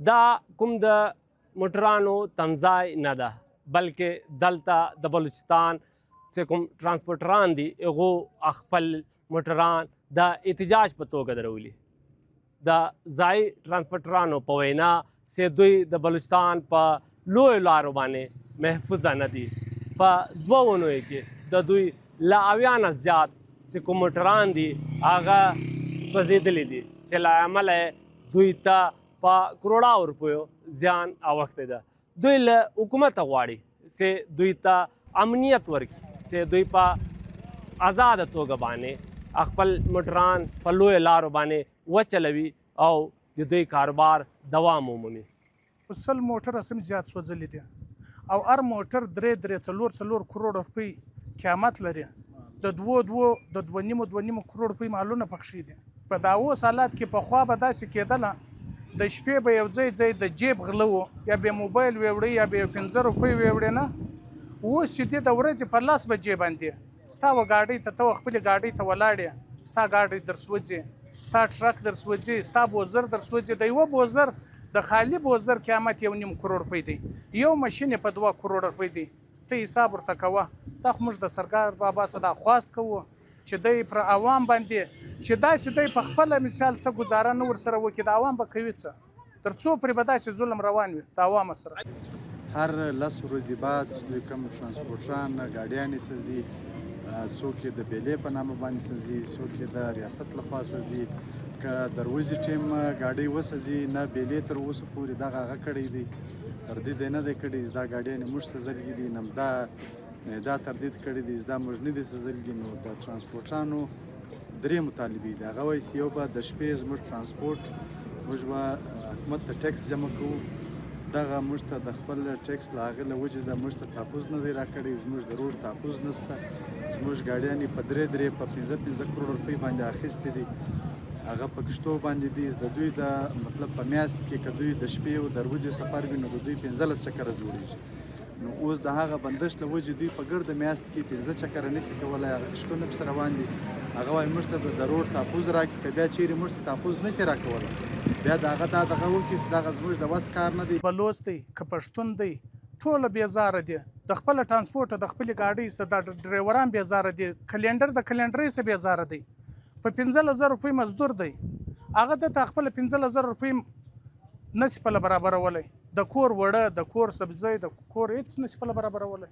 دا کوم د موټرانو تمځای نه ده بلکې دلته د بلوچستان چې کوم ترانسپورټران دي هغو خپل موټران د احتجاج په توګه درولي. د ځایي ترانسپورټرانو په وینا چې دوی د بلوچستان په لویو لارو باندې محفوظه نه دي. په 2 اونیو کې د دوی له 80 نه زیات چې کوم موټران دي هغه سوځېدلي دي چې له امله دوی ته په کروڑاو روپیو زیان اوښتی ده. دوی له حکومته غواړي چې دوی ته امنیت ورکړي چې دوی په آزاده توګه باندې خپل موټران په لویو لارو باندې وچلوي او د دوی کاروبار دوام ومومي. په 100 موټره سم زیات سوځلي دي او هر موټر 3 کروڑ روپۍ قیمت لري. د 2.5 کروڑ روپۍ مالونه پکښې دي. په دا اوس حالات کې پخوا به داسې کېدله د شپې به یو ځای د جیب غله و یا به موبایل ویوړی یا به 15 روپۍ ویوړی نه. اوس چې دی د ورځې په 10 بجې باندې ستا و ګاډۍ ته ته خپلې ګاډۍ ته ولاړې ستا ګاډۍ در سوځي ستا ټرک در سوځي ستا بوزر در سوځي. د یوه بوزر د خالي بوزر قیمت 1.5 کروڑ روپۍ دی. یو ماشین په 2 کروڑ روپۍ دی. ته حساب ورته کوه. دا خو موږ د سرکار بابا څخه دا خواست کوو چې دی پر عوام باندې چې داسې دی په خپله مثال څه ګزاره نه ورسره وکړي. د عوام به کوي څه تر څو پرې به داسې ظلم روان وي د عوامو سره. هر 10 ورځې بعد دوی کوم ترانسپورټران ګاډیانې سوځي، څوک یې د بیلې په نامه باندې سوځي، څوک یې د ریاست لخوا سوځي. که د ورځې ټیم ګاډۍ وسوځي نه بیلې تر اوسه پورې دغه هغه کړی دی، تردید یې نه دی کړی. دا ګاډیانې موږ سوځلي دي، نه دا تردید کړی دی، دا موږ نه دي سوځلي. نو د ترانسپورټرانو 3 مطالبې دي. هغه وایي چې یو به د شپې زموږ ترانسپورټ موږ به حکومت ته ټیکس جمع کوو، دغه موږ ته د خپل ټیکس له هغې له وجې ده موږ ته تحفظ نه دی راکړی. زموږ د روډ تحفظ نشته. زموږ ګاډیانې په 3 په 15 کروڑ روپۍ باندې اخیستې دي، هغه په کشتو باندې دي. د دوی د مطلب په میاشت کې که دوی د شپې او د ورځې سفر وي نو د دوی 15 چکره جوړېږي. نو اوس د هغه بندش له وجې دوی په ګرده میاشت کې 15 چکره نشي کولی. هغه کشتونه پسې روان دي. هغه وایي موږ ته د روډ تحفظ راکړي. که بیا چیرې موږ ته تحفظ نشي راکولی بیا د هغه دا دغه وکړي چې دغه زموږ د وس کار نه دی. بلوڅ دی که پښتون دی ټوله بېزاره دي. د خپله ټرانسپورټه د خپلې ګاډۍ څه د ډریوران بېزاره دي. کلینډر د کلینډرۍ څه بېزاره دی. په 15,000 روپۍ مزدور دی. هغه دته خپله 15,000 روپۍ نشي پله برابرولی. د کور وړه، د کور سبزی، د کور هېڅ نشي پله برابرولی.